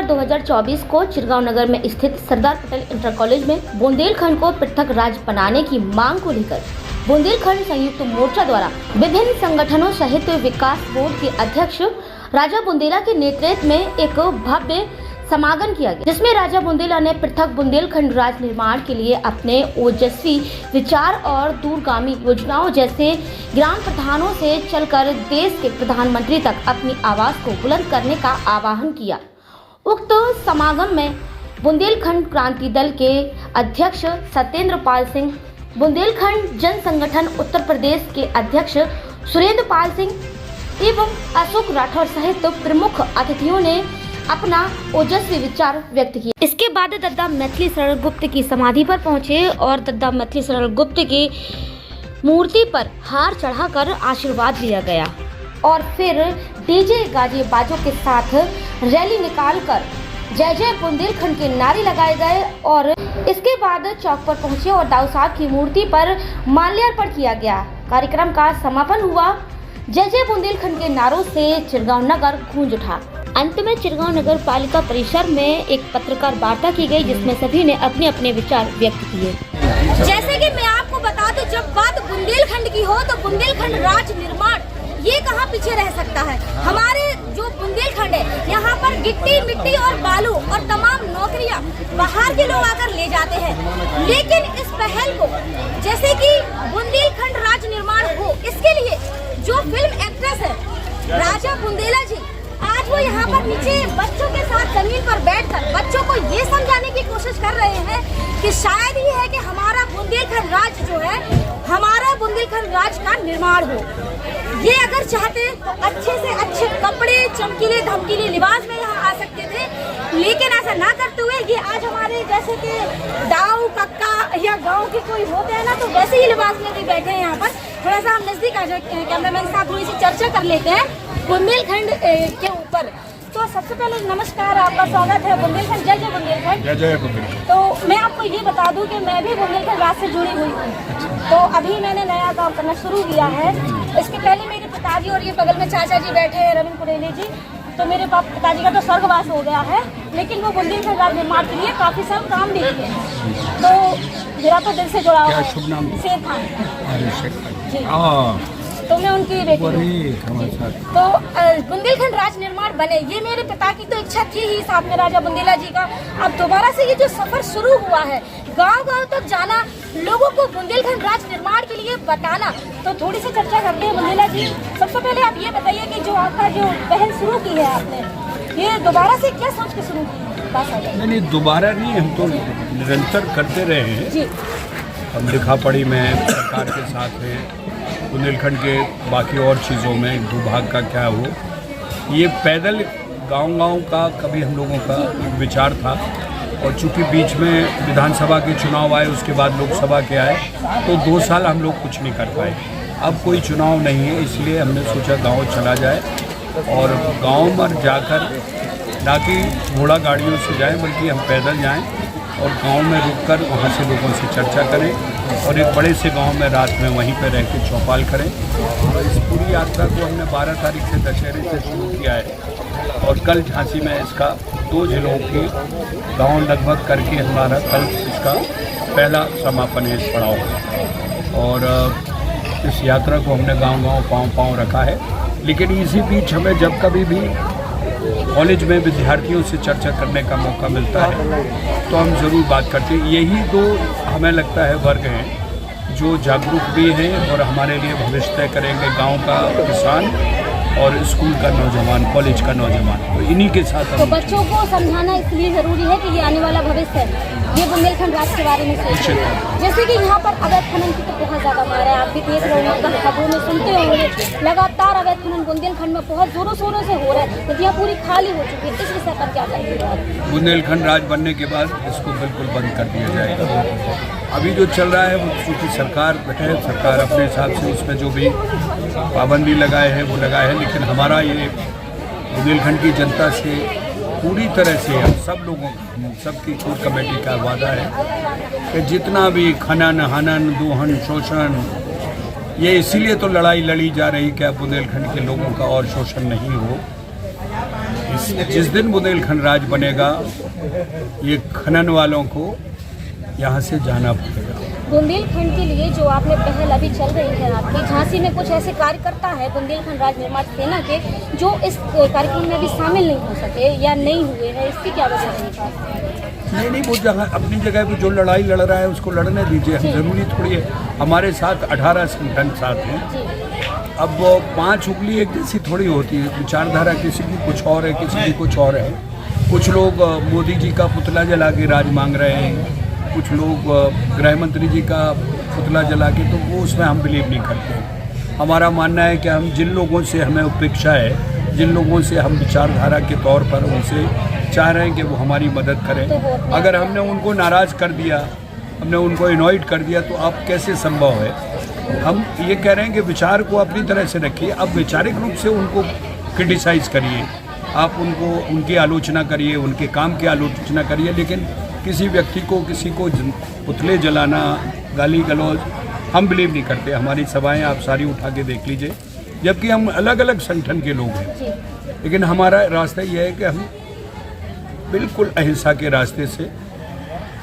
2024 को चिरगांव नगर में स्थित सरदार पटेल इंटर कॉलेज में बुंदेलखंड को पृथक राज्य बनाने की मांग को लेकर बुंदेलखंड संयुक्त मोर्चा द्वारा विभिन्न संगठनों सहित विकास बोर्ड के अध्यक्ष राजा बुंदेला के नेतृत्व में एक भव्य समागम किया गया, जिसमें राजा बुंदेला ने पृथक बुंदेलखंड राज्य निर्माण के लिए अपने ओजस्वी विचार और दूरगामी योजनाओं जैसे ग्राम प्रधानों से चलकर देश के प्रधानमंत्री तक अपनी आवाज को बुलंद करने का आह्वान किया। उक्त समागम में बुंदेलखंड क्रांति दल के अध्यक्ष सत्येंद्र पाल सिंह, बुंदेलखंड जन संगठन उत्तर प्रदेश के अध्यक्ष सुरेंद्र पाल सिंह एवं अशोक राठौर सहित प्रमुख अतिथियों ने अपना ओजस्वी विचार व्यक्त किए। इसके बाद दद्दा मैथिली शरण गुप्त की समाधि पर पहुंचे और दद्दा मैथिली शरण गुप्त की मूर्ति पर हार चढ़ाकर आशीर्वाद लिया गया और फिर डीजे गाजे बाजों के साथ रैली निकालकर जय जय बुंदेलखंड के नारे लगाए गए और इसके बाद चौक पर पहुंचे और दाऊ साहब की मूर्ति पर माल्यार्पण किया गया। कार्यक्रम का समापन हुआ। जय जय बुंदेलखंड के नारों से चिरगांव नगर गूंज उठा। अंत में चिरगांव नगर पालिका परिसर में एक पत्रकार वार्ता की गई, जिसमें सभी ने अपने अपने विचार व्यक्त किए। जैसे कि मैं आपको बता दूं, जब बात बुंदेलखंड की हो तो बुंदेलखंड राज्य निर्माण ये कहाँ पीछे रह सकता है। हमारे जो बुंदेलखंड है, यहाँ पर गिट्टी मिट्टी और बालू और तमाम नौकरियाँ बाहर के लोग आकर ले जाते हैं, लेकिन इस पहल को जैसे कि बुंदेलखंड राज्य निर्माण हो, इसके लिए जो फिल्म एक्ट्रेस है राजा बुंदेला जी, आज वो यहाँ पर नीचे बच्चों के साथ जमीन पर बैठकर बच्चों को ये समझाने की कोशिश कर रहे हैं कि शायद ये है कि हमारा बुंदेलखंड राज्य जो है, हमारा बुंदेलखंड राज्य का निर्माण हो। ये अगर चाहते तो अच्छे से अच्छे कपड़े, चमकीले धमकीले लिबास में यहाँ आ सकते थे, लेकिन ऐसा ना करते हुए ये आज हमारे जैसे कि दाऊ कक्का या गाँव के कोई होते हैं ना, तो वैसे ही लिबास में भी बैठे हैं। यहाँ पर थोड़ा सा हम नजदीक आ जाते हैं, कैमरामैन साहब थोड़ी सी चर्चा कर लेते हैं बुंदेलखंड के ऊपर। तो सबसे पहले नमस्कार, आपका स्वागत है बुंदेलखंड। जय जय बुंदेलखंड। जय जय बुंदेलखंड। तो मैं आपको ये बता दूं कि मैं भी बुंदेलखंड राज्य से जुड़ी हुई हूँ। तो अभी मैंने नया काम करना शुरू किया है। इसके पहले मेरे पिताजी और ये बगल में चाचा जी बैठे हैं, रविंद्र कुरेली जी, तो मेरे पिताजी का तो स्वर्गवास हो गया है, लेकिन वो बुंदेलखंड राज्य निर्माण के लिए काफी सब काम भी किए हैं। तो मेरा तो दिल से जुड़ा हुआ है। शुभ नाम? शेर खान। तो मैं उनकी बेटी हूँ। तो बुंदेलखंड राज्य निर्माण बने, ये मेरे पिता की तो इच्छा थी ही, साथ में राजा बुंदेला जी का। अब दोबारा से ये जो सफर शुरू हुआ है, गांव-गांव तक जाना, लोगों को बुंदेलखंड राज्य निर्माण के लिए बताना, तो थोड़ी सी चर्चा करते हैं। बुंदेला जी, सबसे पहले आप ये बताइए कि जो आपका जो पहल शुरू की है आपने, ये दोबारा से क्या सोच के शुरू की? नहीं, दोबारा नहीं, हम तो निरंतर करते रहे हैं जी। हम लिखा पढ़ी में सरकार के साथ हैं, बुंदेलखंड के बाकी और चीज़ों में भूभाग का क्या हो, ये पैदल गांव-गांव का कभी हम लोगों का एक विचार था। और चूंकि बीच में विधानसभा के चुनाव आए, उसके बाद लोकसभा के आए, तो 2 साल हम लोग कुछ नहीं कर पाए। अब कोई चुनाव नहीं है, इसलिए हमने सोचा गांव चला जाए और गांव में जाकर ना कि घोड़ा गाड़ियों से जाएं, बल्कि हम पैदल जाएं और गांव में रुककर वहां से लोगों से चर्चा करें और एक बड़े से गांव में रात में वहीं पर रह के चौपाल करें। और इस पूरी यात्रा को हमने 12 तारीख से दशहरे से शुरू किया है और कल झांसी में इसका 2 जिलों के गांव लगभग करके हमारा कल इसका पहला समापन है इस पड़ाव का। और इस यात्रा को हमने गांव-गांव पाँव रखा है, लेकिन इसी बीच हमें जब कभी भी कॉलेज में विद्यार्थियों से चर्चा करने का मौका मिलता है तो हम ज़रूर बात करते हैं। यही 2 हमें लगता है वर्ग हैं जो जागरूक भी हैं और हमारे लिए भविष्य तय करेंगे, गांव का किसान और स्कूल का नौजवान, कॉलेज का नौजवान। तो इन्हीं के साथ तो बच्चों को समझाना इसलिए ज़रूरी है कि ये आने वाला भविष्य है। ये बुंदेलखंड राज्य के बारे में सोचते हैं, जैसे कि यहाँ पर अवैध खनन की तो बहुत ज़्यादा मार है, आप भी देख रहे होंगे, खबरों में सुनते होंगे, लगातार अवैध खनन बुंदेलखंड में बहुत जोरों शोरों से हो रहा है, नदियाँ पूरी खाली हो चुकी है। इस विषय पर क्या कहेंगे? बुंदेलखंड राज्य बनने के बाद इसको बिल्कुल बंद कर दिया जाएगा। अभी जो चल रहा है वो चूँकि सरकार है, सरकार अपने हिसाब से उसमें जो भी पाबंदी लगाए है वो लगाए है, लेकिन हमारा ये बुंदेलखंड की जनता से पूरी तरह से हम सब लोगों सबकी कोर कमेटी का वादा है कि जितना भी खनन हनन दोहन शोषण, ये इसीलिए तो लड़ाई लड़ी जा रही कि बुंदेलखंड के लोगों का और शोषण नहीं हो। जिस दिन बुंदेलखंड राज बनेगा, ये खनन वालों को यहाँ से जाना पड़ेगा। बुंदेलखंड के लिए जो आपने पहल अभी चल रही है आपकी, झांसी में कुछ ऐसे कार्यकर्ता है बुंदेलखंड राज निर्माण सेना के जो इस कार्यक्रम में भी शामिल नहीं हो सके या नहीं हुए हैं, इसकी क्या वजह है? नहीं, वो जगह अपनी जगह पे जो लड़ाई लड़ रहा है उसको लड़ने दीजिए। हम जरूरी थोड़ी है, हमारे साथ 18 संगठन साथ हैं। अब 5 उंगली एक जैसी थोड़ी होती है, विचारधारा किसी की कुछ और है, किसी की कुछ और है। कुछ लोग मोदी जी का पुतला जला के राज मांग रहे हैं, कुछ लोग गृह मंत्री जी का पुतला जला के, तो वो उसमें हम बिलीव नहीं करते। हमारा मानना है कि हम जिन लोगों से हमें उपेक्षा है, जिन लोगों से हम विचारधारा के तौर पर उनसे चाह रहे हैं कि वो हमारी मदद करें, अगर हमने उनको नाराज़ कर दिया, हमने उनको इनवाइट कर दिया, तो अब कैसे संभव है? हम ये कह रहे हैं कि विचार को अपनी तरह से रखिए, अब वैचारिक रूप से उनको क्रिटिसाइज़ करिए, आप उनको उनकी आलोचना करिए, उनके काम की आलोचना करिए, लेकिन किसी व्यक्ति को, किसी को पुतले जलाना, गाली गलौज, हम बिलीव नहीं करते। हमारी सभाएं आप सारी उठा के देख लीजिए, जबकि हम अलग अलग संगठन के लोग हैं, लेकिन हमारा रास्ता ये है कि हम बिल्कुल अहिंसा के रास्ते से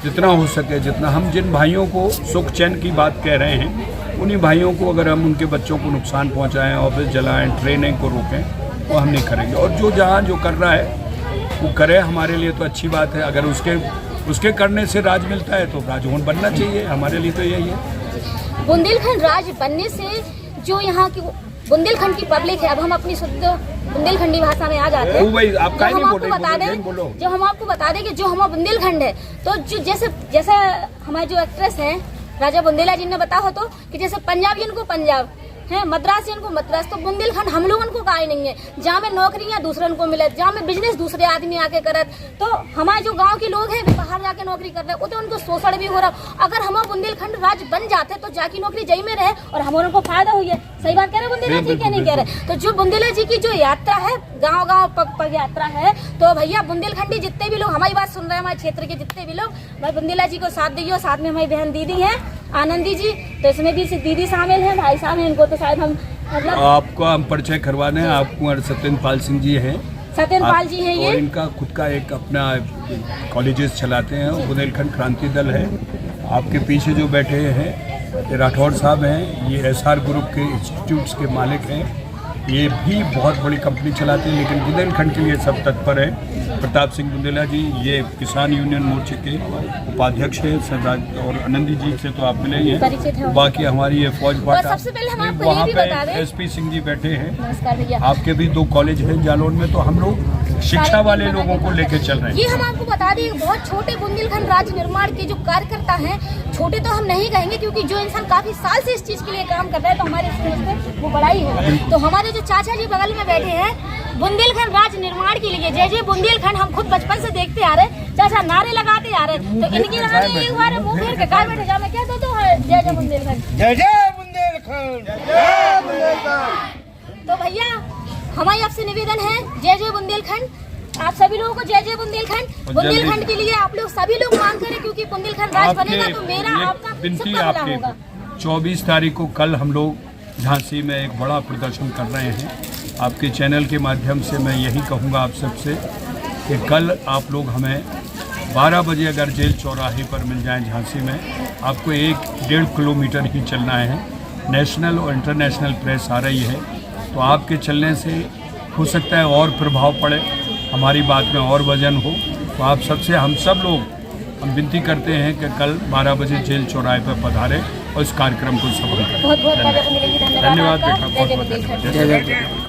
जितना हो सके, जितना हम जिन भाइयों को सुख चैन की बात कह रहे हैं, उन्हीं भाइयों को अगर हम उनके बच्चों को नुकसान पहुंचाएं, ऑफिस जलाएं, ट्रेनिंग को रोकें, वो हम नहीं करेंगे। और जो जहाँ जो कर रहा है वो करे, हमारे लिए तो अच्छी बात है। अगर उसके करने से राज मिलता है तो राजभवन बनना चाहिए, हमारे लिए तो यही है। बुंदेलखंड राज बनने से जो यहाँ की बुंदेलखंड की पब्लिक है, अब हम अपनी शुद्ध बुंदेलखंडी भाषा में आ जाते हैं। आप जो हम आपको बता दें कि जो हमारा बुंदेलखंड है, तो जो जैसे हमारे जो एक्ट्रेस हैं राजा बुंदेला जी ने बताया हो, तो कि जैसे पंजाबियन को पंजाब है, मद्रासियन को मद्रास, तो बुंदेलखंड हम लोगों को काहे नहीं है, जहाँ में नौकरियाँ दूसरों को मिले, जहाँ में बिजनेस दूसरे आदमी आके करत, तो हमारे जो गांव के लोग हैं बाहर जाके नौकरी कर रहे हैं, तो उनको शोषण भी हो रहा। अगर हम बुंदेलखंड राज बन जाते तो जाकी नौकरी जई में रहे और हमारे को फायदा हुई है। सही बात कह रहे बुंदेला जी, क्या नहीं कह रहे? तो जो बुंदेला जी की जो यात्रा है, गाँव गाँव पग यात्रा है, तो भैया बुंदेलखंडी जितने भी लोग हमारी बात सुन रहे हैं, हमारे क्षेत्र के जितने भी लोग, भाई बुंदेला जी को साथ दीजिए। साथ में हमारी बहन दीदी है आनंदी जी, तो इसमें भी दीदी शामिल है, भाई साहब हैं, इनको तो शायद हम मतलब आपको हम परिचय करवाने हैं। आपको सत्येंद्रपाल सिंह जी हैं, सत्येंद्रपाल जी हैं ये, और इनका खुद का एक अपना कॉलेजेस चलाते हैं, बुंदेलखंड क्रांति दल है। आपके पीछे जो बैठे हैं ये राठौड़ साहब हैं, ये SR ग्रुप के इंस्टीट्यूट्स के मालिक हैं, ये भी बहुत बड़ी कंपनी चलाते हैं, लेकिन बुंदेलखंड के लिए सब तत्पर है। प्रताप सिंह बुंदेला जी ये किसान यूनियन मोर्चे के उपाध्यक्ष हैं, सरदार, और आनंदी जी से तो आप मिले ही हैं। बाकी हमारी ये फौज पाटा, सबसे पहले हम आपको वहाँ ये भी बता दें, SP सिंह जी बैठे हैं। नमस्कार भैया। आपके भी 2 कॉलेज हैं जालौन में, तो हम लोग शिक्षा वाले लोगों को लेके चल रहे हैं। ये हम आपको बता दें, बहुत छोटे बुंदेलखंड राज्य निर्माण के जो कार्यकर्ता हैं, छोटे तो हम नहीं कहेंगे, क्योंकि जो इंसान काफी साल से इस चीज के लिए काम कर रहा है, तो हमारे इसमें वो बड़ा ही है। तो हमारे जो चाचा जी बगल में बैठे हैं, बुंदेलखंड राज्य निर्माण के लिए जय जय बुंदेलखंड हम खुद बचपन से देखते आ रहे, चाचा नारे लगाते आ रहे, तो इनकी नारे एक बार मुंह फेर के काय बैठे जा, मैं क्या तो है जय जय बुंदेलखंड, जय जय बुंदेलखंड, जय जय बुंदेलखंड। तो भैया हमारी आपसे निवेदन है, जय जय बुंदेलखंड, आप सभी लोगों को जय जय बुंदेलखंड। बुंदेलखंड के लिए आप लोग सभी लोग मांग करें, क्योंकि बुंदेलखंड राज बनेगा तो मेरा आपका बिनती सबका भला आपके होगा। 24 तारीख को कल हम लोग झांसी में एक बड़ा प्रदर्शन कर रहे हैं। आपके चैनल के माध्यम से मैं यही कहूँगा आप सबसे कि कल आप लोग हमें 12 बजे अगर जेल चौराहे पर मिल जाएं झांसी में, आपको 1-1.5 किलोमीटर ही चलना है। नेशनल और इंटरनेशनल प्रेस आ रही है, तो आपके चलने से हो सकता है और प्रभाव पड़े, हमारी बात में और वजन हो। तो आप सबसे हम सब लोग हम विनती करते हैं कि कल 12 बजे जेल चौराहे पर पधारें और इस कार्यक्रम को सफल करें। बहुत बहुत धन्यवाद बेटा, बहुत बहुत धन्यवाद।